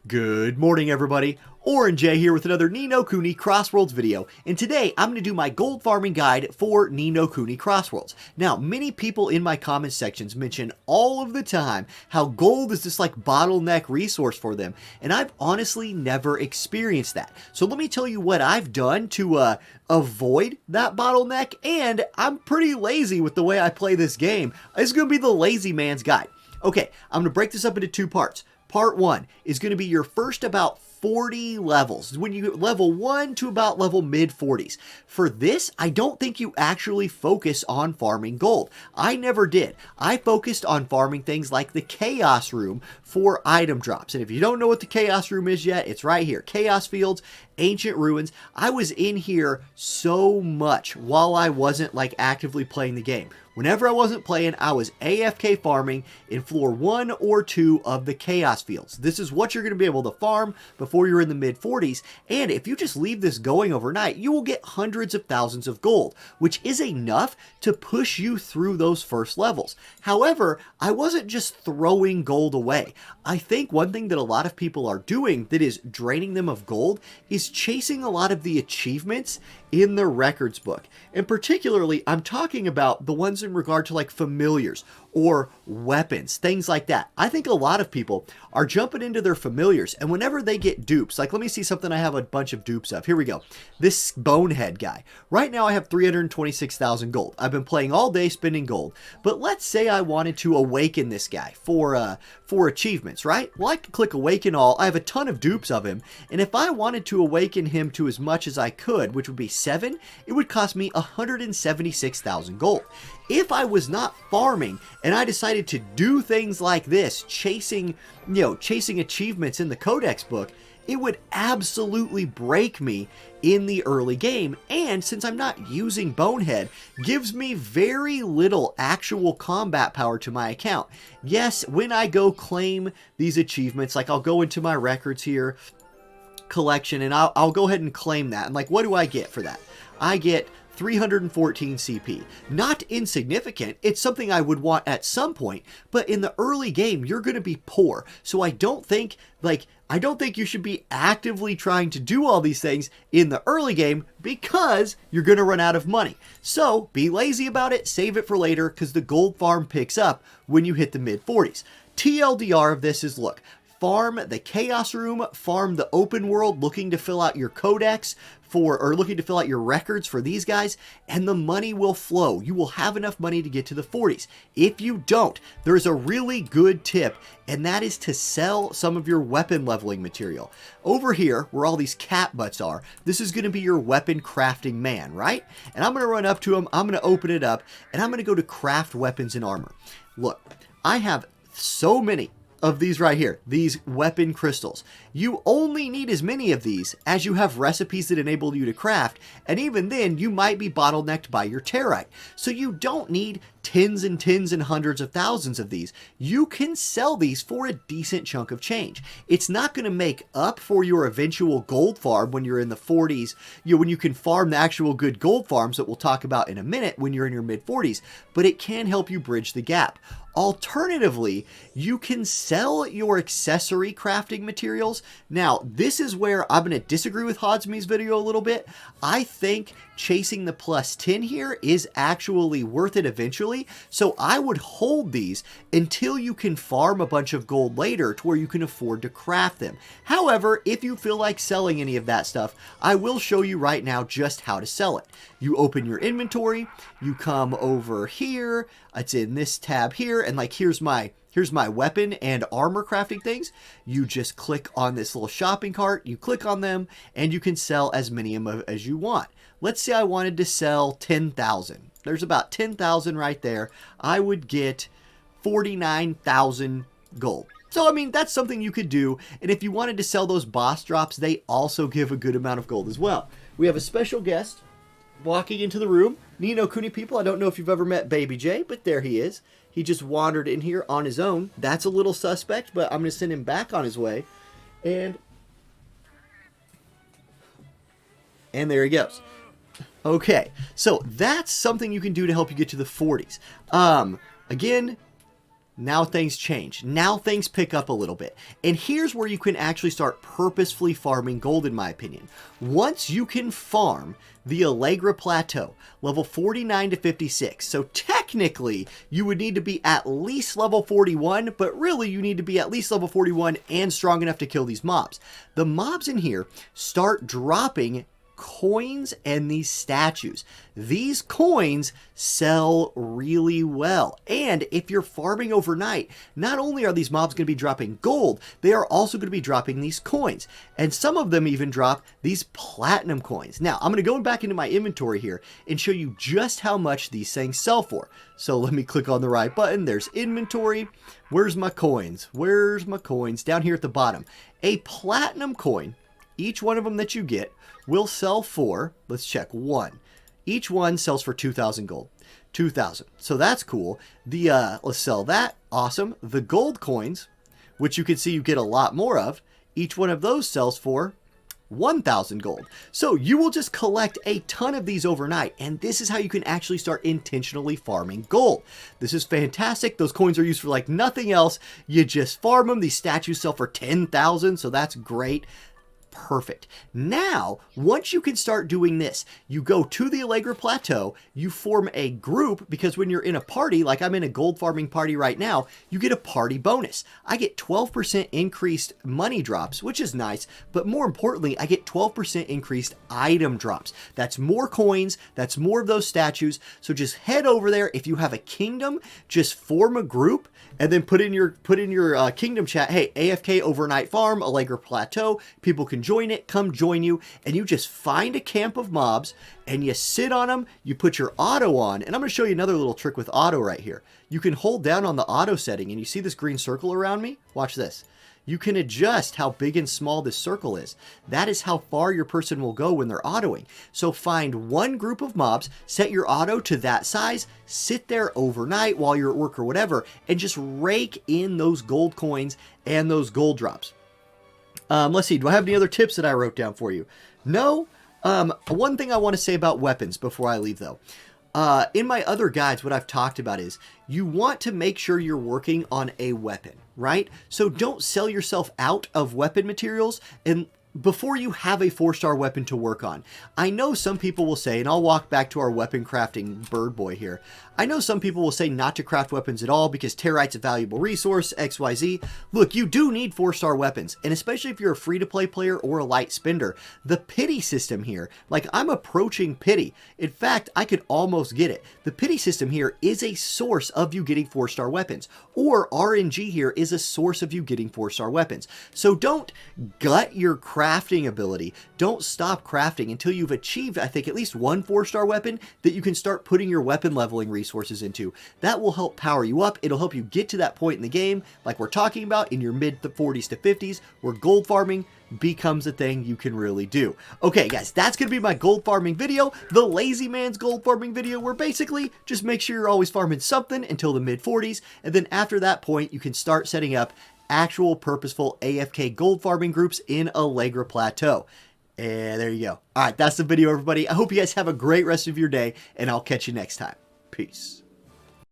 Good morning, everybody. Jayy here with another No Kuni Crossworlds video, and today I'm going to do my gold farming guide for No Kuni Crossworlds. Now, many people in my comment sections mention all of the time how gold is this like bottleneck resource for them, and I've honestly never experienced that. So let me tell you what I've done to avoid that bottleneck, and I'm pretty lazy with the way I play this game. It's going to be the lazy man's guide. Okay, I'm going to break this up into two parts. Part 1 is going to be your first about 40 levels, when you level 1 to about level mid-40s. For this, I don't think you actually focus on farming gold. I never did. I focused on farming things like the Chaos Room for item drops. And if you don't know what the Chaos Room is yet, it's right here. Chaos Fields, Ancient Ruins. I was in here so much while I wasn't like actively playing the game. Whenever I wasn't playing, I was AFK farming in floor 1 or 2 of the Chaos Fields. This is what you're going to be able to farm before you're in the mid-40s, and if you just leave this going overnight, you will get hundreds of thousands of gold, which is enough to push you through those first levels. However, I wasn't just throwing gold away. I think one thing that a lot of people are doing that is draining them of gold is chasing a lot of the achievements in the records book. And particularly, I'm talking about the ones in regard to like familiars or weapons, things like that. I think a lot of people are jumping into their familiars, and whenever they get dupes, like let me see something I have a bunch of dupes of. Here we go. This bonehead guy. Right now I have 326,000 gold. I've been playing all day spending gold, but let's say I wanted to awaken this guy for achievements, right? Well, I can click awaken all. I have a ton of dupes of him, and if I wanted to awaken him to as much as I could, which would be 7, it would cost me 176,000 gold. If I was not farming and I decided to do things like this, chasing achievements in the codex book, it would absolutely break me in the early game, and since I'm not using Bonehead, gives me very little actual combat power to my account. Yes, when I go claim these achievements, like I'll go into my records here, collection, and I'll go ahead and claim that, and like what do I get for that? I get 314 CP. Not insignificant. It's something I would want at some point, but in the early game, you're going to be poor. So I don't think you should be actively trying to do all these things in the early game because you're going to run out of money. So be lazy about it, save it for later, because the gold farm picks up when you hit the mid-40s. TLDR of this is, look, farm the Chaos Room, farm the open world looking to fill out your codex or looking to fill out your records for these guys, and the money will flow. You will have enough money to get to the 40s. If you don't, there's a really good tip, and that is to sell some of your weapon leveling material. Over here, where all these cat butts are, this is going to be your weapon crafting man, right? And I'm going to run up to him, I'm going to open it up, and I'm going to go to craft weapons and armor. Look, I have so many of these right here, these weapon crystals. You only need as many of these as you have recipes that enable you to craft, and even then you might be bottlenecked by your terite. So you don't need tens and hundreds of thousands of these. You can sell these for a decent chunk of change. It's not going to make up for your eventual gold farm when you're in the 40s, when you can farm the actual good gold farms that we'll talk about in a minute when you're in your mid 40s, but it can help you bridge the gap. Alternatively, you can sell your accessory crafting materials. Now, this is where I'm going to disagree with Hodsme's video a little bit. I think chasing the plus 10 here is actually worth it eventually, so I would hold these until you can farm a bunch of gold later to where you can afford to craft them. However, if you feel like selling any of that stuff, I will show you right now just how to sell it. You open your inventory, you come over here, it's in this tab here, and like here's my weapon and armor crafting things. You just click on this little shopping cart, you click on them, and you can sell as many of them as you want. Let's say I wanted to sell 10,000. There's about 10,000 right there. I would get 49,000 gold. So, I mean, that's something you could do. And if you wanted to sell those boss drops, they also give a good amount of gold as well. We have a special guest walking into the room. No Kuni people, I don't know if you've ever met Baby Jayy, but there he is. He just wandered in here on his own. That's a little suspect, but I'm going to send him back on his way. And there he goes. Okay, so that's something you can do to help you get to the 40s. Again, now things change. Now things pick up a little bit. And here's where you can actually start purposefully farming gold, in my opinion. Once you can farm the Allegra Plateau, level 49 to 56. So technically, you would need to be at least level 41, but really you need to be at least level 41 and strong enough to kill these mobs. The mobs in here start dropping coins and these statues. These coins sell really well. And if you're farming overnight, not only are these mobs going to be dropping gold, they are also going to be dropping these coins. And some of them even drop these platinum coins. Now, I'm going to go back into my inventory here and show you just how much these things sell for. So let me click on the right button. There's inventory. Where's my coins? Where's my coins? Down here at the bottom. A platinum coin, each one of them that you get, will sell for, let's check, one. Each one sells for 2,000 gold. 2,000. So that's cool. Let's sell that. Awesome. The gold coins, which you can see you get a lot more of, each one of those sells for 1,000 gold. So you will just collect a ton of these overnight, and this is how you can actually start intentionally farming gold. This is fantastic. Those coins are used for like nothing else. You just farm them. These statues sell for 10,000, so that's great. Perfect. Now, once you can start doing this, you go to the Allegra Plateau, you form a group, because when you're in a party, like I'm in a gold farming party right now, you get a party bonus. I get 12% increased money drops, which is nice, but more importantly, I get 12% increased item drops. That's more coins, that's more of those statues, so just head over there. If you have a kingdom, just form a group, and then put in your kingdom chat, hey, AFK overnight farm, Allegra Plateau, people can join it, come join you, and you just find a camp of mobs, and you sit on them, you put your auto on, and I'm going to show you another little trick with auto right here. You can hold down on the auto setting, and you see this green circle around me? Watch this. You can adjust how big and small this circle is. That is how far your person will go when they're autoing. So find one group of mobs, set your auto to that size, sit there overnight while you're at work or whatever, and just rake in those gold coins and those gold drops. Let's see, do I have any other tips that I wrote down for you? No? One thing I want to say about weapons before I leave though. In my other guides, what I've talked about is you want to make sure you're working on a weapon, right? So don't sell yourself out of weapon materials and before you have a 4-star weapon to work on. I know some people will say, and I'll walk back to our weapon crafting bird boy here. I know some people will say not to craft weapons at all because Territe's a valuable resource, XYZ. Look, you do need 4-star weapons, and especially if you're a free-to-play player or a light spender. The pity system here, like I'm approaching pity. In fact, I could almost get it. The pity system here is a source of you getting 4-star weapons, or RNG here is a source of you getting 4-star weapons. So don't gut your crafting ability. Don't stop crafting until you've achieved, I think, at least one 4-star weapon that you can start putting your weapon leveling resources into. That will help power you up. It'll help you get to that point in the game, like we're talking about, in your mid 40s to 50s, where gold farming becomes a thing you can really do. Okay, guys, that's going to be my gold farming video, the lazy man's gold farming video, where basically just make sure you're always farming something until the mid 40s, and then after that point, you can start setting up actual purposeful AFK gold farming groups in Allegra Plateau. And there you go. All right, that's the video, everybody. I hope you guys have a great rest of your day, and I'll catch you next time. Peace.